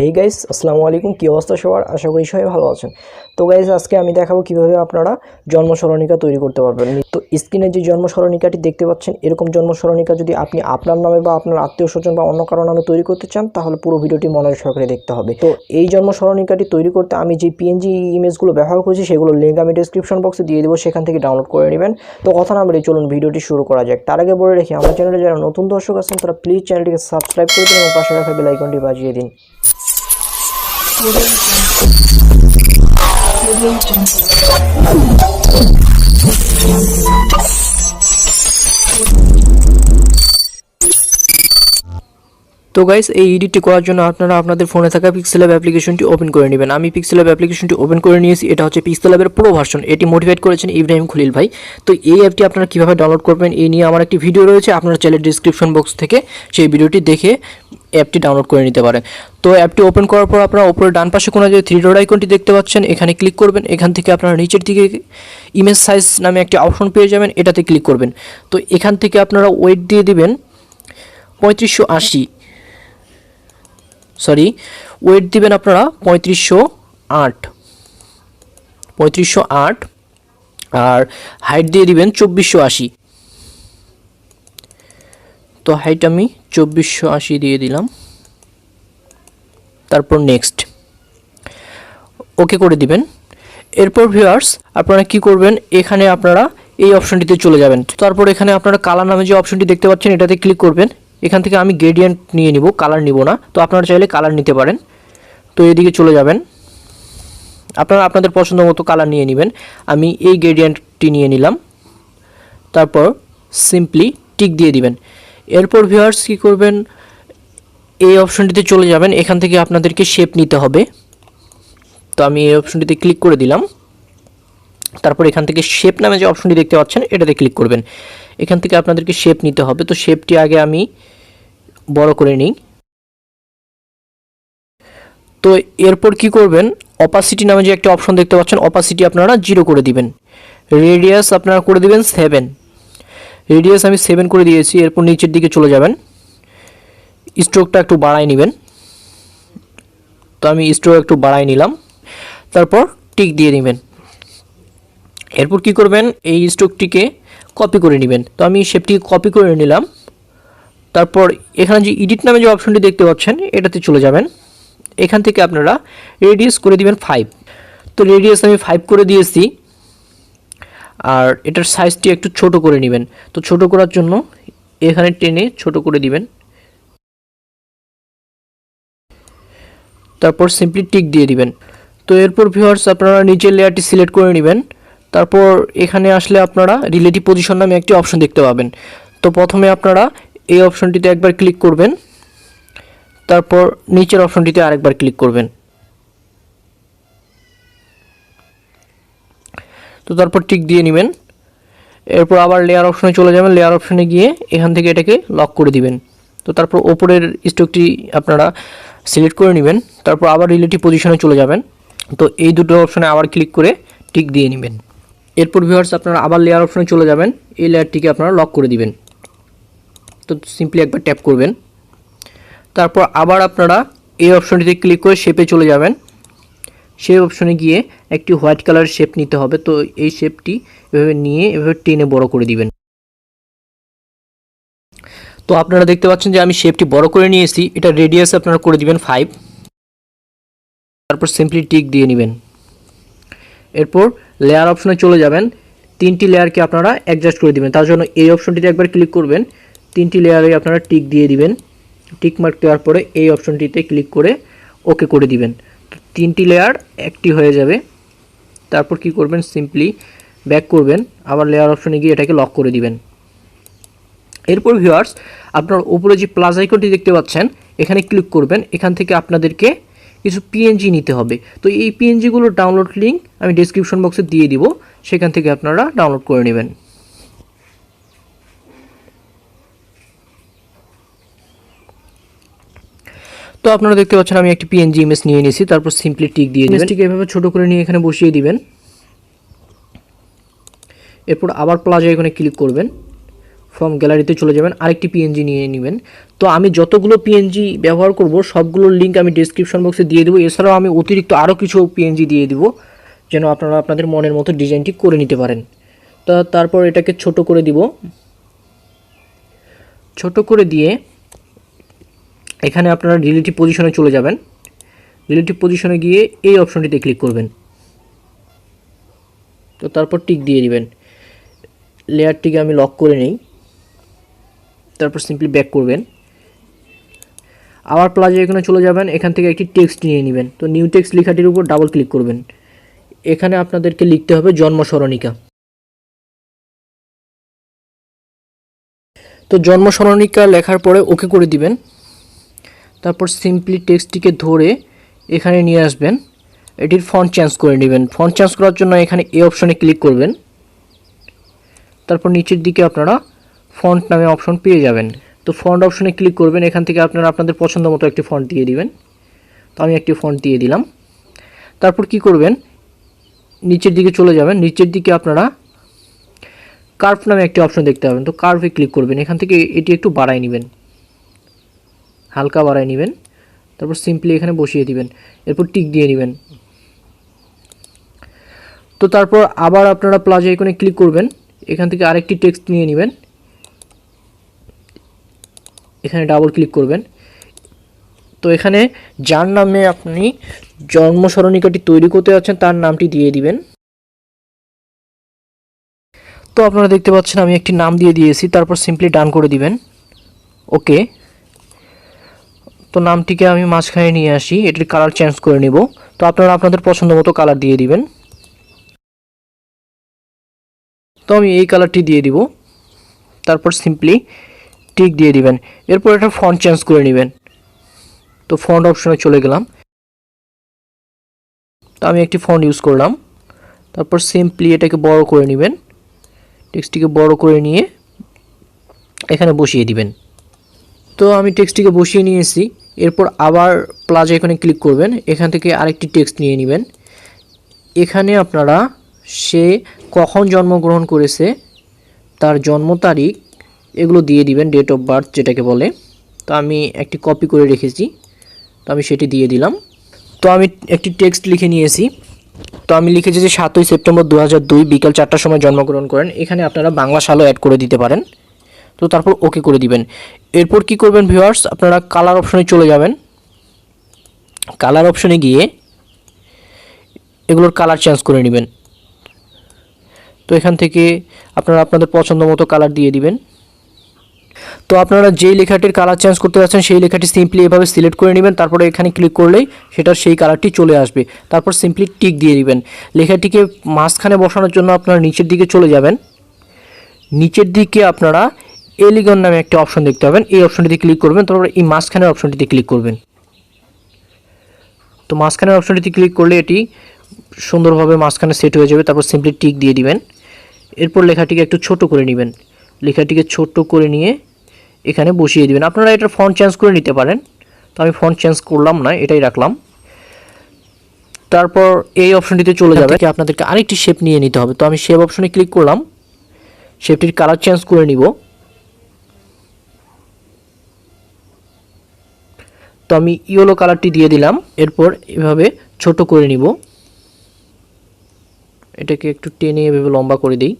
Hey guys, আসসালামু আলাইকুম। কী অবস্থা সবার? আশা করি সবাই ভালো আছেন। তো গাইস, আজকে আমি দেখাবো কিভাবে আপনারা জন্ম সরণিকা তৈরি করতে পারবেন। তো স্ক্রিনে যে জন্ম সরণিকাটি দেখতে পাচ্ছেন, এরকম জন্ম সরণিকা যদি আপনি আপনার নামে বা আপনার আত্মীয় স্বজন বা অন্য কারো নামে তৈরি করতে চান, তাহলে পুরো ভিডিওটি মনোযোগ সহকারে দেখতে হবে। তো এই জন্ম সরণিকাটি তৈরি করতে আমি যে পিএনজি ইমেজগুলো ব্যবহার করেছি, সেগুলো লিঙ্ক আমি ডেসক্রিপশন বক্সে দিয়ে দেবো, সেখান থেকে ডাউনলোড করে নেবেন। তো কথা না বলে চলুন ভিডিওটি শুরু করা যাক। তার আগে বলে রেখে আমার চ্যানেলে যারা নতুন দর্শক আছেন, তারা প্লিজ চ্যানেলটিকে সাবস্ক্রাইব করে দিন এবং পাশে রাখা বেল আইকনটি বাজিয়ে দিন। তো গাইস, এই এডিটটি করার জন্য আপনারা আপনাদের ফোনে থাকা পিক্সেল ল্যাব অ্যাপ্লিকেশনটি ওপেন করে নেবেন। আমি পিক্সেল ল্যাব অ্যাপ্লিকেশনটি ওপেন করে নিয়েছি। এটা হচ্ছে পিক্সেল ল্যাবের প্রো ভার্সন। এটি মোটিভেট করেছেন ইব্রাহিম খলিল ভাই। তো এই অ্যাপটি আপনারা কীভাবে ডাউনলোড করবেন এই নিয়ে আমার একটি ভিডিও রয়েছে, আপনারা চাইলে ডিসক্রিপশন বক্স থেকে সেই ভিডিওটি দেখে অ্যাপটি ডাউনলোড করে নিতে পারেন। তো অ্যাপটি ওপেন করার পর আপনারা উপরে ডান পাশে কোনো যে 3 ডট আইকনটি দেখতে পাচ্ছেন, এখানে ক্লিক করবেন। এখান থেকে আপনারা নিচের দিকে ইমেজ সাইজ নামে একটি অপশন পেয়ে যাবেন, এটাতে ক্লিক করবেন। তো এখান থেকে আপনারা ওয়েট দিয়ে দিবেন 3580, ওয়েট দিবেন আপনারা 3508 আর হাইট দিয়ে দিবেন 2480। তো হাইট আমি 2480 দিয়ে দিলাম, তারপর নেক্সট ওকে করে দিবেন। এরপর ভিউয়ার্স, আপনারা কি করবেন, এখানে আপনারা এই অপশনটিতে চলে যাবেন। তারপর এখানে আপনারা কালার নামে যে অপশনটি দেখতে পাচ্ছেন, এটাতে ক্লিক করবেন। এখান থেকে আমি গ্রেডিয়েন্ট নিয়ে নিব, কালার নিব না। তো আপনারা চাইলে কালার নিতে পারেন। তো এদিকে চলে যাবেন, আপনারা আপনাদের পছন্দ মতো কালার নিয়ে নেবেন। আমি এই গ্রেডিয়েন্টটি নিয়ে নিলাম, তারপর সিম্পলি টিক দিয়ে দিবেন। এরপর ভিউয়ার্স কী করবেন, এই অপশনটিতে চলে যাবেন। এখান থেকে আপনাদেরকে শেপ নিতে হবে। তো আমি এই অপশনটিতে ক্লিক করে দিলাম। তারপর এখান থেকে শেপ নামে যে অপশনটি দেখতে পাচ্ছেন, এটাতে ক্লিক করবেন। এখান থেকে আপনাদেরকে শেপ নিতে হবে। তো শেপটি আগে আমি বড় করে নিই। তো এরপর কি করবেন, অপাসিটি নামে যে একটা অপশন দেখতে পাচ্ছেন, অপাসিটি আপনারা 0 করে দিবেন। রেডিয়াস আপনারা করে দিবেন 7। রেডিয়াস আমি 7 করে দিয়েছি। এরপর নিচের দিকে চলে যাবেন, স্ট্রোকটা একটু বাড়াই নেবেন। তো আমি স্ট্রোক একটু বাড়াই নিলাম, তারপর টিক দিয়ে নেবেন। এরপর কি করবেন, এই স্ট্রোকটিকে কপি করে নেবেন। তো আমি শেপটি কপি করে নিলাম। তারপর এখানে যে এডিট নামে যে অপশনটি দেখতে পাচ্ছেন, এটাতে চলে যাবেন। এখান থেকে আপনারা রেডিয়াস করে দিবেন 5। তো রেডিয়াস আমি 5 করে দিয়েছি। আর এটার সাইজটি একটু ছোট করে নেবেন। তো ছোট করার জন্য এখানে টেনে ছোট করে দিবেন, তারপর সিম্পলি টিক দিয়ে দিবেন। তো এরপর ভিউয়ার্স, আপনারা নিচের লেয়ারটি সিলেক্ট করে নেবেন। তারপর এখানে আসলে আপনারা রিলেটিভ পজিশন নামে একটি অপশন দেখতে পাবেন। তো প্রথমে আপনারা এই অপশনটিতে একবার ক্লিক করবেন, তারপর নিচের অপশনটিতে আরেকবার ক্লিক করবেন। তো তারপর টিক দিয়ে নেবেন। এরপর আবার লেয়ার অপশনে চলে যাবেন। লেয়ার অপশনে গিয়ে এখান থেকে এটাকে লক করে দিবেন। তো তারপর ওপরের স্ট্রোকটি আপনারা সিলেক্ট করে নেবেন। তারপর আবার রিলেটিভ পজিশনে চলে যাবেন। তো এই দুটো অপশনে আবার ক্লিক করে টিক দিয়ে নেবেন। এরপর ভিউয়ার্স, আপনারা আবার লেয়ার অপশনে চলে যাবেন। এই লেয়ারটিকে আপনারা লক করে দিবেন। তো সিম্পলি একবার ট্যাপ করবেন। তারপর আবার আপনারা এই অপশনটিতে ক্লিক করে শেপে চলে যাবেন। সেই অপশনে গিয়ে একটি হোয়াইট কালারের শেপ নিতে হবে। তো এই শেপটি এভাবে নিয়ে এভাবে টেনে বড় করে দিবেন। তো আপনারা দেখতে পাচ্ছেন যে আমি শেপটি বড় করে নিয়েছি। এটা রেডিয়াস আপনারা করে দিবেন 5। তারপর সিম্পলি টিক দিয়ে নেবেন। এরপর লেয়ার অপশনে চলে যাবেন। 3টি লেয়ারকে আপনারা অ্যাডজাস্ট করে দিবেন। তার জন্য এই অপশনটিতে একবার ক্লিক করবেন। 3টি লেয়ারে আপনারা টিক দিয়ে দিবেন। টিক মার্ক দেওয়ার পরে এই অপশনটিতে ক্লিক করে ওকে করে দিবেন। 3টি লেয়ার একটি হয়ে যাবে। তারপর কি করবেন, সিম্পলি ব্যাক করবেন, আবার লেয়ার অপশনে গিয়ে এটাকে লক করে দিবেন। এরপর ভিউয়ার্স, আপনার উপরে যে প্লাস আইকনটি দেখতে পাচ্ছেন, এখানে ক্লিক করবেন। এখান থেকে আপনাদেরকে কিছু পিএনজি নিতে হবে। তো এই পিএনজিগুলোর ডাউনলোড লিঙ্ক আমি ডেসক্রিপশন বক্সে দিয়ে দিব, সেখান থেকে আপনারা ডাউনলোড করে নেবেন। তো আপনারা দেখতে পাচ্ছেন আমি একটি পিএনজি ইমেজ নিয়ে নিয়েছি। তারপর সিম্পলি টিক দিয়ে দিবেন। ইমেজটিকে এভাবে ছোট করে নিয়ে এখানে বসিয়ে দিবেন। এরপর আবার প্লাস আইকনে ক্লিক করবেন, ফ্রম গ্যালারিতে চলে যাবেন, আরেকটি পিএনজি নিয়ে নেবেন। তো আমি যতগুলো পিএনজি ব্যবহার করব সবগুলোর লিঙ্ক আমি ডেসক্রিপশন বক্সে দিয়ে দেবো। এছাড়াও আমি অতিরিক্ত আরও কিছু পিএনজি দিয়ে দেবো যেন আপনারা আপনাদের মনের মতো ডিজাইনটি করে নিতে পারেন। তো তারপর এটাকে ছোট করে দিব। ছোট করে দিয়ে এখানে আপনারা রিলেটিভ পজিশনে চলে যাবেন। রিলেটিভ পজিশনে গিয়ে এই অপশনটিতে ক্লিক করবেন। তো তারপর টিক দিয়ে দিবেন। লেয়ারটিকে আমি লক করে নেই। তারপর সিম্পলি ব্যাক করবেন। আবার প্লাজে এখানে চলে যাবেন, এখান থেকে একটি টেক্সট নিয়ে নেবেন। তো নিউ টেক্সট লেখাটির উপর ডাবল ক্লিক করবেন। এখানে আপনাদেরকে লিখতে হবে জন্ম সরণিকা। তো জন্ম সরণিকা লেখার পরে ওকে করে দিবেন। তারপর সিম্পলি টেক্সটটিকে ধরে এখানে নিয়ে আসবেন, এটির ফন্ট চেঞ্জ করে নেবেন। ফন্ট চেঞ্জ করার জন্য এখানে এই অপশনে ক্লিক করবেন। তারপর নিচের দিকে আপনারা ফন্ট নামে অপশন পেয়ে যাবেন। তো ফন্ট অপশনে ক্লিক করবেন, এখান থেকে আপনারা আপনাদের পছন্দ মতো একটি ফন্ট দিয়ে দিবেন। তো আমি একটি ফন্ট দিয়ে দিলাম। তারপর কি করবেন, নিচের দিকে চলে যাবেন। নিচের দিকে আপনারা কার্ভ নামে একটি অপশন দেখতে পাবেন। তো কার্ভে ক্লিক করবেন, এখান থেকে এটি একটু বাড়ায় নেবেন, হালকা বাড়ায় নেবেন। তারপর সিম্পলি এখানে বসিয়ে দিবেন, এরপর টিক দিয়ে নেবেন। তো তারপর আবার আপনারা প্লাস আইকনে ক্লিক করবেন, এখান থেকে আরেকটি টেক্সট নিয়ে নেবেন, এখানে ডাবল ক্লিক করবেন। তো এখানে যার নামে আপনি জন্ম সরণিকাটি তৈরি করতে যাচ্ছেন তার নামটি দিয়ে দিবেন। তো আপনারা দেখতে পাচ্ছেন আমি একটি নাম দিয়ে দিয়েছি। তারপর সিম্পলি ডান করে দিবেন, ওকে। তো নামটিকে আমি মাঝখানে নিয়ে আসি, এটির কালার চেঞ্জ করে নিব। তো আপনারা আপনাদের পছন্দ মতো কালার দিয়ে দিবেন। তো আমি এই কালারটি দিয়ে দিব। তারপর সিম্পলি টিক দিয়ে দিবেন। এরপর এটা ফন্ট চেঞ্জ করে নেবেন। তো ফন্ট অপশনে চলে গেলাম। তো আমি একটি ফন্ট ইউজ করলাম। তারপর সিম্পলি এটাকে বড় করে নেবেন, টেক্সটটিকে বড় করে নিয়ে এখানে বসিয়ে দিবেন। তো আমি টেক্সটটিকে বসিয়ে নিয়েছি। এরপর আবার প্লাস আইকনে ক্লিক করবেন, এখান থেকে আরেকটি টেক্সট নিয়ে নেবেন। এখানে আপনারা সে কখন জন্মগ্রহণ করেছে, তার জন্ম তারিখ এগুলো দিয়ে দিবেন, ডেট অফ বার্থ যেটাকে বলে। তো আমি একটি কপি করে রেখেছি, তো আমি সেটি দিয়ে দিলাম। তো আমি একটি টেক্সট লিখে নিয়েছি। তো আমি লিখেছি যে 7ই সেপ্টেম্বর 2002 বিকাল 4টার সময় জন্মগ্রহণ করেন। এখানে আপনারা বাংলা সালও অ্যাড করে দিতে পারেন। তো তারপর ওকে করে দিবেন। এরপর কি করবেন ভিউয়ার্স, আপনারা কালার অপশনে চলে যাবেন। কালার অপশনে গিয়ে এগুলোর কালার চেঞ্জ করে নেবেন। তো এখান থেকে আপনারা আপনাদের পছন্দ মতো কালার দিয়ে দিবেন। তো আপনারা যেই লেখাটির কালার চেঞ্জ করতে যাচ্ছেন সেই লেখাটি সিম্পলি এভাবে সিলেক্ট করে নেবেন। তারপরে এখানে ক্লিক করলেই সেটার সেই কালারটি চলে আসবে। তারপর সিম্পলি টিক দিয়ে দিবেন। লেখাটিকে মাঝখানে বসানোর জন্য আপনারা নিচের দিকে চলে যাবেন। নিচের দিকে আপনারা এলিগন নামে একটা অপশন দেখতে পাবেন, এই অপশনটিতে ক্লিক করবেন। তারপর এই মাঝখানের অপশনটিতে ক্লিক করবেন। তো মাঝখানের অপশনটিতে ক্লিক করলে এটি সুন্দরভাবে মাঝখানে সেট হয়ে যাবে। তারপর সিম্পলি টিক দিয়ে দিবেন। এরপর লেখাটিকে একটু ছোট করে নেবেন। লেখাটিকে ছোট করে নিয়ে এখানে বসিয়ে দিবেন। আপনারা এটার ফন্ট চেঞ্জ করে নিতে পারেন। তো আমি ফন্ট চেঞ্জ করলাম না, এটাই রাখলাম। তারপর এই অপশনটিতে চলে যাবে, আপনাদেরকে আরেকটি শেপ নিয়ে নিতে হবে। তো আমি শেপ অপশনে ক্লিক করলাম, শেপটির কালার চেঞ্জ করে নিব। তো আমি ইয়েলো কালারটি দিয়ে দিলাম। এরপর এভাবে ছোট করে নিব, এটাকে একটু টেনে এভাবে লম্বা করে দিই।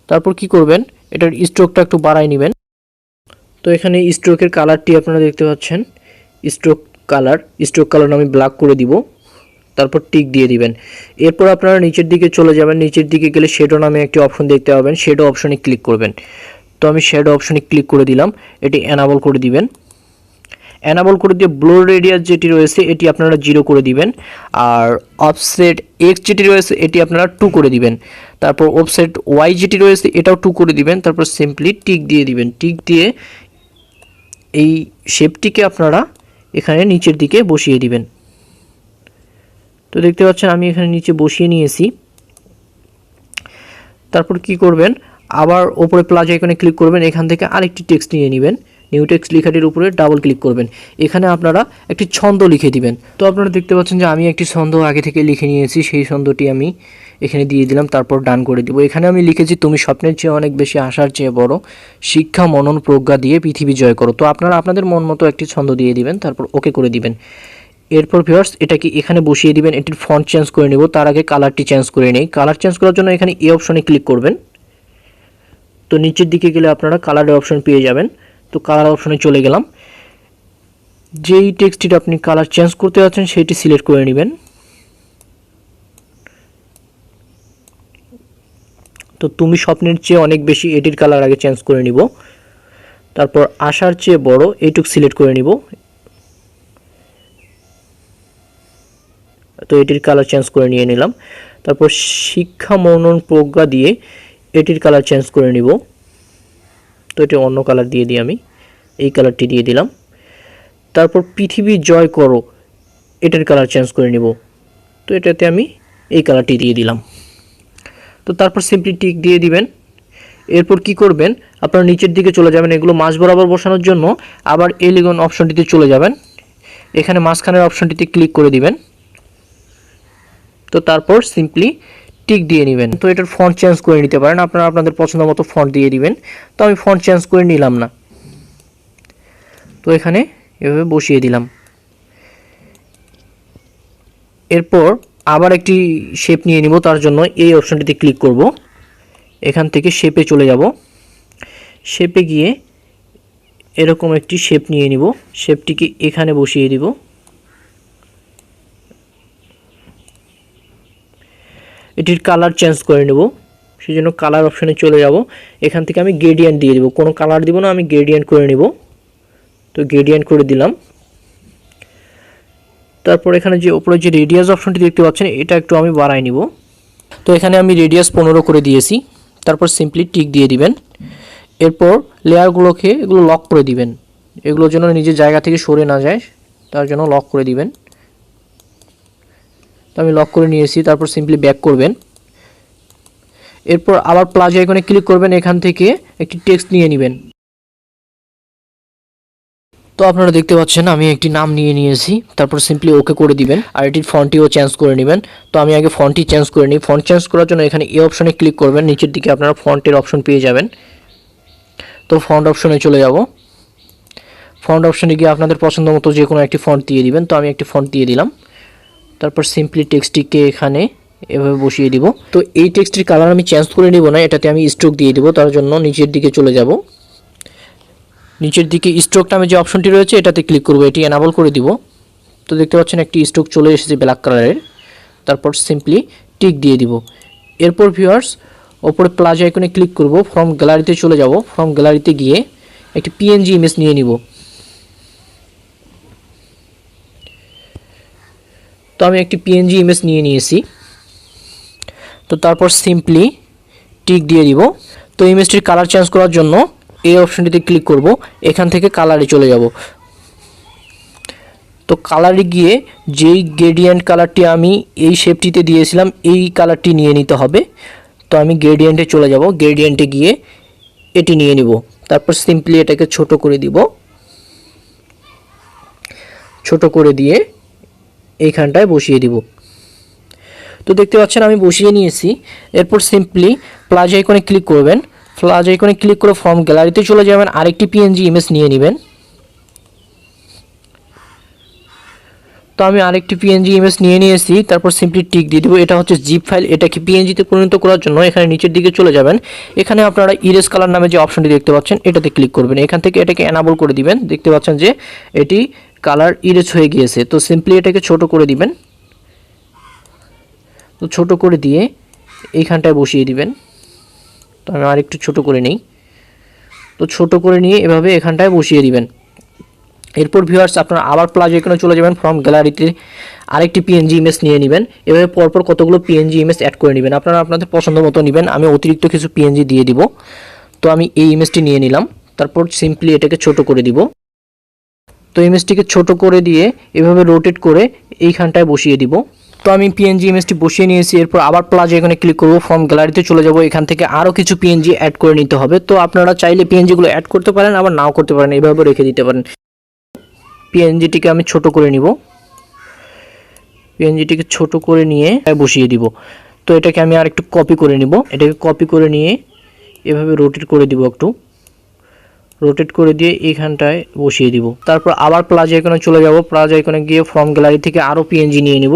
তারপর কি করবেন, এটার স্ট্রোকটা একটু বাড়ায় নেবেন। তো এখানে স্ট্রোকের কালারটি আপনারা দেখতে পাচ্ছেন, স্ট্রোক কালার আমি ব্ল্যাক করে দিব। তারপর টিক দিয়ে দিবেন। এরপর আপনারা নিচের দিকে চলে যাবেন। নিচের দিকে গেলে শ্যাডো নামে একটি অপশন দেখতে পাবেন, শ্যাডো অপশনে ক্লিক করবেন। তো আমি শ্যাডো অপশনে ক্লিক করে দিলাম, এটি এনাবল করে দিবেন। এনাবল করে দিয়ে ব্লোর রেডিয়াস যেটি রয়েছে এটি আপনারা 0 করে দিবেন। আর অফসেট এক্স যেটি রয়েছে এটি আপনারা 2 করে দিবেন। তারপর অফসেট ওয়াই যেটি রয়েছে এটাও 2 করে দিবেন। তারপর সিম্পলি টিক দিয়ে দিবেন। টিক দিয়ে এই শেপটিকে আপনারা এখানে নিচের দিকে বসিয়ে দিবেন। তো দেখতে পাচ্ছেন আমি এখানে নিচে বসিয়ে নিয়েছি। তারপর কি করবেন, আবার ওপরে প্লাস আইকনে ক্লিক করবেন, এখান থেকে আরেকটি টেক্সট নিয়ে নেবেন। নিউ টেক্সট লেখাটির উপরে ডাবল ক্লিক করবেন। এখানে আপনারা একটি ছন্দ লিখে দিবেন। তো আপনারা দেখতে পাচ্ছেন যে আমি একটি ছন্দ আগে থেকে লিখে নিয়েছি, সেই ছন্দটি আমি এখানে দিয়ে দিলাম, তারপর ডান করে দিব। এখানে আমি লিখেছি তুমি স্বপ্নের চেয়ে অনেক বেশি আশার চেয়ে বড়, শিক্ষা মনন প্রজ্ঞা দিয়ে পৃথিবী জয় করো। তো আপনারা আপনাদের মন মতো একটি ছন্দ দিয়ে দিবেন, তারপর ওকে করে দিবেন। এরপর ভিউয়ার্স এটাকে এখানে বসিয়ে দিবেন। এটির ফন্ট চেঞ্জ করে নেব, তার আগে কালারটি চেঞ্জ করে নেই। কালার চেঞ্জ করার জন্য এখানে এই অপশনে ক্লিক করবেন। তো নিচের দিকে গেলে আপনারা কালারের অপশন পেয়ে যাবেন। তো কালার অপশনে চলে গেলাম। যেই টেক্সটটি আপনি কালার চেঞ্জ করতে যাচ্ছেন সেটি সিলেক্ট করে নেবেন। তো তুমি স্বপ্নের চেয়ে অনেক বেশি, এটির কালার আগে চেঞ্জ করে নিব। তারপর আশার চেয়ে বড়, এইটুক সিলেক্ট করে নিব। তো এটির কালার চেঞ্জ করে নিয়ে নিলাম। তারপর শিক্ষা মনন প্রজ্ঞা দিয়ে এটির কালার চেঞ্জ করে নিব। তো এটি অন্য কালার দিয়ে দিই, আমি এই কালারটি দিয়ে দিলাম। তারপর পৃথিবী জয় করো, এটার কালার চেঞ্জ করে নিব। তো এটাতে আমি এই কালারটি দিয়ে দিলাম। তো তারপর সিম্পলি টিক দিয়ে দিবেন। এরপর কি করবেন, আপনারা নিচের দিকে চলে যাবেন। এগুলো মাঝ বরাবর বসানোর জন্য আবার এলিগন অপশনটিতে চলে যাবেন। এখানে মাঝখানের অপশনটিতে ক্লিক করে দিবেন। তো তারপর সিম্পলি টিক দিয়ে নেবেন। তো এটার ফন্ট চেঞ্জ করে নিতে পারেন, আপনারা আপনাদের পছন্দ মতো ফন্ট দিয়ে দিবেন। তো আমি ফন্ট চেঞ্জ করে নিলাম না। তো এখানে এভাবে বসিয়ে দিলাম। এরপর আবার একটি শেপ নিয়ে নিব, তার জন্য এই অপশনটিতে ক্লিক করব। এখান থেকে শেপে চলে যাব। শেপে গিয়ে এরকম একটি শেপ নিয়ে নিব, শেপটিকে এখানে বসিয়ে দিব। এটির কালার চেঞ্জ করে নেব, সেই জন্য কালার অপশনে চলে যাব। এখান থেকে আমি গ্রেডিয়েন্ট দিয়ে দেব, কোনো কালার দিব না, আমি গ্রেডিয়েন্ট করে নেব। তো গ্রেডিয়েন্ট করে দিলাম। তারপর এখানে যে উপরে যে রেডিয়াস অপশনটি দেখতে পাচ্ছেন, এটা একটু আমি বাড়াই নিব। তো এখানে আমি রেডিয়াস 15 করে দিয়েছি। তারপর সিম্পলি টিক দিয়ে দিবেন। এরপর লেয়ারগুলোকে এগুলো লক করে দিবেন, এগুলোর জন্য নিজের জায়গা থেকে সরে না যায়, তার জন্য লক করে দিবেন। তো আমি লক করে নিয়েছি। তারপর সিম্পলি ব্যাক করবেন। এরপর আবার প্লাস আইকনে ক্লিক করবেন, এখান থেকে একটি টেক্সট নিয়ে নেবেন। তো আপনারা দেখতে পাচ্ছেন আমি একটি নাম নিয়ে নিয়েছি। তারপর সিম্পলি ওকে করে দিবেন, আর এটির ফন্টটিও চেঞ্জ করে নেবেন। তো আমি আগে ফন্টটি চেঞ্জ করে নিই। ফন্ট চেঞ্জ করার জন্য এখানে এই অপশনে ক্লিক করবেন, নিচের দিকে আপনারা ফন্টের অপশন পেয়ে যাবেন। তো ফন্ট অপশনে চলে যাব। ফন্ট অপশনে গিয়ে আপনাদের পছন্দ মতো যে কোনো একটি ফন্ট দিয়ে দিবেন। তো আমি একটি ফন্ট দিয়ে দিলাম। তারপর সিম্পলি টেক্সটটিকে এখানে এভাবে বসিয়ে দিব। তো এই টেক্সটির কালার আমি চেঞ্জ করে নিব না, এটাতে আমি স্ট্রোক দিয়ে দিব। তার জন্য নিচের দিকে চলে যাব। নিচের দিকে স্ট্রোক নামে যে অপশনটি রয়েছে এটাতে ক্লিক করব, এটি এনাবল করে দিব। তো দেখতে পাচ্ছেন একটি স্ট্রোক চলে এসেছে ব্ল্যাক কালারের। তারপর সিম্পলি টিক দিয়ে দিব। এরপর ভিউয়ার্স ওপরে প্লাস আইকনে ক্লিক করব, ফ্রম গ্যালারিতে চলে যাব। ফ্রম গ্যালারিতে গিয়ে একটি পিএনজি ইমেজ নিয়ে নিব। তো আমি একটি পিএনজি ইমেজ নিয়ে নিয়েছি। তো তারপর সিম্পলি টিক দিয়ে দিব। তো ইমেজটির কালার চেঞ্জ করার জন্য এই অপশনটিতে ক্লিক করব, এখান থেকে কালারে চলে যাব। তো কালারে গিয়ে যেই গ্রেডিয়েন্ট কালারটি আমি এই শেপটিতে দিয়েছিলাম এই কালারটি নিয়ে নিতে হবে। তো আমি গ্রেডিয়েন্টে চলে যাব, গ্রেডিয়েন্টে গিয়ে এটি নিয়ে নিব। তারপর সিম্পলি এটাকে ছোট করে দিব। ছোট করে দিয়ে এইখানটায় বসিয়ে দিব। তো দেখতে পাচ্ছেন আমি বসিয়ে নিয়েছি। এরপর সিম্পলি প্লাস আইকনে ক্লিক করবেন। প্লাস আইকনে ক্লিক করে ফ্রম গ্যালারিতে চলে যাবেন, আরেকটি পিএনজি ইমেজ নিয়ে নেবেন। তো আমি আরেকটি পিএনজি ইমেজ নিয়ে নিয়েছি। তারপর সিম্পলি টিক দিয়ে দিব। এটা হচ্ছে জিপ ফাইল, এটাকে পিএনজিতে পরিণত করার জন্য এখানে নিচের দিকে চলে যাবেন। এখানে আপনারা ইরেজ কালার নামে যে অপশনটি দেখতে পাচ্ছেন এটাতে ক্লিক করবেন। এখান থেকে এটাকে এনাবল করে দিবেন। দেখতে পাচ্ছেন যে এটি কালার ইরেজ হয়ে গিয়েছে। তো সিম্পলি এটাকে ছোট করে দিবেন। তো ছোট করে দিয়ে এইখানটায় বসিয়ে দিবেন। তো আমি আরেকটু ছোট করে নিই। তো ছোট করে নিয়ে এভাবে এখানটায় বসিয়ে দিবেন। এরপর ভিউয়ার্স আপনারা আবার প্লাস আইকনে চলে যাবেন, ফ্রম গ্যালারিতে আরেকটি পিএনজি ইমেজ নিয়ে নেবেন। এভাবে পরপর কতগুলো পিএনজি ইমেজ অ্যাড করে নেবেন, আপনারা আপনাদের পছন্দ মতো নেবেন। আমি অতিরিক্ত কিছু পিএনজি দিয়ে দিব। তো আমি এই ইমেজটি নিয়ে নিলাম। তারপর সিম্পলি এটাকে ছোট করে দিব। তো ইমেজটিকে ছোট করে দিয়ে এভাবে রোটেট করে এইখানটায় বসিয়ে দিব। তো আমি পিএনজি ইমেজটি বসিয়ে নিয়েছি। এরপর আবার প্লাস আইকনে ক্লিক করব, ফ্রম গ্যালারিতে চলে যাব। এখান থেকে আরও কিছু পিএনজি অ্যাড করে নিতে হবে। তো আপনারা চাইলে পিএনজিগুলো অ্যাড করতে পারেন, আবার নাও করতে পারেন, এইভাবে রেখে দিতে পারেন। পিএনজিটিকে আমি ছোট করে নিব। পিএনজিটিকে ছোট করে নিয়ে বসিয়ে দিব। তো এটাকে আমি আর একটু কপি করে নিব। এটাকে কপি করে নিয়ে এভাবে রোটেট করে দিব, একটু রোটেট করে দিয়ে এইখানটায় বসিয়ে দিব। তারপর আবার প্লাস আইকনে চলে যাব। প্লাস আইকনে গিয়ে ফ্রম গ্যালারি থেকে আরও পিএনজি নিয়ে নিব।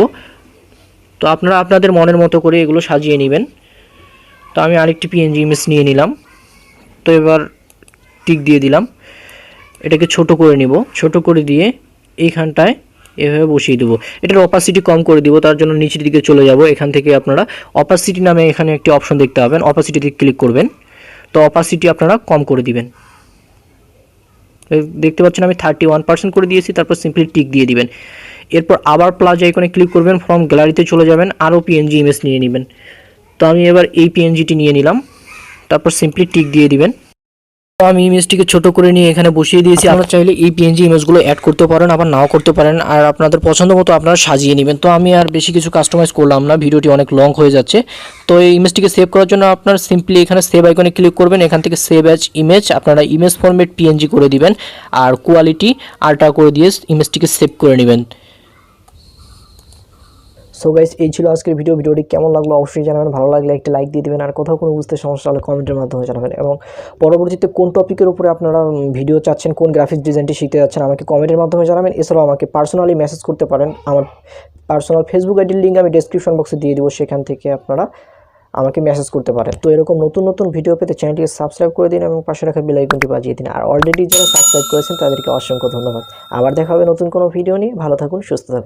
তো আপনারা আপনাদের মনের মতো করে এগুলো সাজিয়ে নেবেন। তো আমি আরেকটি পিএনজি ইমেজ নিয়ে নিলাম। তো এবার টিক দিয়ে দিলাম। এটাকে ছোট করে নিব, ছোট করে দিয়ে এইখানটায় এভাবে বসিয়ে দেবো। এটার অপাসিটি কম করে দিব। তার জন্য নিচের দিকে চলে যাব। এখান থেকে আপনারা অপাসিটি নামে এখানে একটি অপশন দেখতে পাবেন, অপাসিটিতে ক্লিক করবেন। তো অপাসিটি আপনারা কম করে দিবেন। দেখতে পাচ্ছেন আমি 31% করে দিয়েছি। তারপর সিম্পলি টিক দিয়ে দিবেন। এরপর আবার প্লাস আইকনে ক্লিক করবেন, ফ্রম গ্যালারিতে চলে যাবেন, আরও পিএনজি ইমেজ নিয়ে নেবেন। তো আমি এবার এই পিএনজিটি নিয়ে নিলাম। তারপর সিম্পলি টিক দিয়ে দিবেন। তো আমি ইমেজটিকে ছোট করে নিয়ে এখানে বসিয়ে দিয়েছি। আপনারা চাইলে এই পিএনজি ইমেজগুলো অ্যাড করতে পারেন, আবার নাও করতে পারেন, আর আপনাদের পছন্দ মতো আপনারা সাজিয়ে নেবেন। তো আমি আর বেশি কিছু কাস্টমাইজ করলাম না, ভিডিওটি অনেক লং হয়ে যাচ্ছে। তো এই ইমেজটিকে সেভ করার জন্য আপনার সিম্পলি এখানে সেভ আইকনে ক্লিক করবেন। এখান থেকে সেভ অ্যাজ ইমেজ আপনারা ইমেজ ফরম্যাট পিএনজি করে দিবেন, আর কোয়ালিটি আল্ট্রা করে দিয়ে ইমেজটিকে সেভ করে নেবেন। সো গাইস, এই ছিল আজকের ভিডিওটি কেমন লাগলো অবশ্যই জানাবেন। ভালো লাগলে একটা লাইক দিয়ে দেবেন, আর কোথাও কোনো বুঝতে সমস্যা হলে কমেন্টের মাধ্যমে জানাবেন। এবং পরবর্তীতে কোন টপিকের উপরে আপনারা ভিডিও চাচ্ছেন, কোন গ্রাফিক্স ডিজাইনটি শিখতে যাচ্ছেন, আমাকে কমেন্টের মাধ্যমে জানাবেন। এছাড়াও আমাকে পার্সোনালি মেসেজ করতে পারেন। আমার পার্সোনাল ফেসবুক আইডির লিঙ্ক আমি ডেসক্রিপশন বক্সে দিয়ে দেবো, সেখান থেকে আপনারা আমাকে মেসেজ করতে পারেন। তো এরকম নতুন নতুন ভিডিও পেতে চ্যানেলটিকে সাবস্ক্রাইব করে দিন এবং পাশে রাখা বেল আইকনটি বাজিয়ে দিন। আর অলরেডি যারা সাবস্ক্রাইব করেছেন তাদেরকে অসংখ্য ধন্যবাদ। আবার দেখা হবে নতুন কোনো ভিডিও নিয়ে। ভালো থাকুন, সুস্থ থাকুন।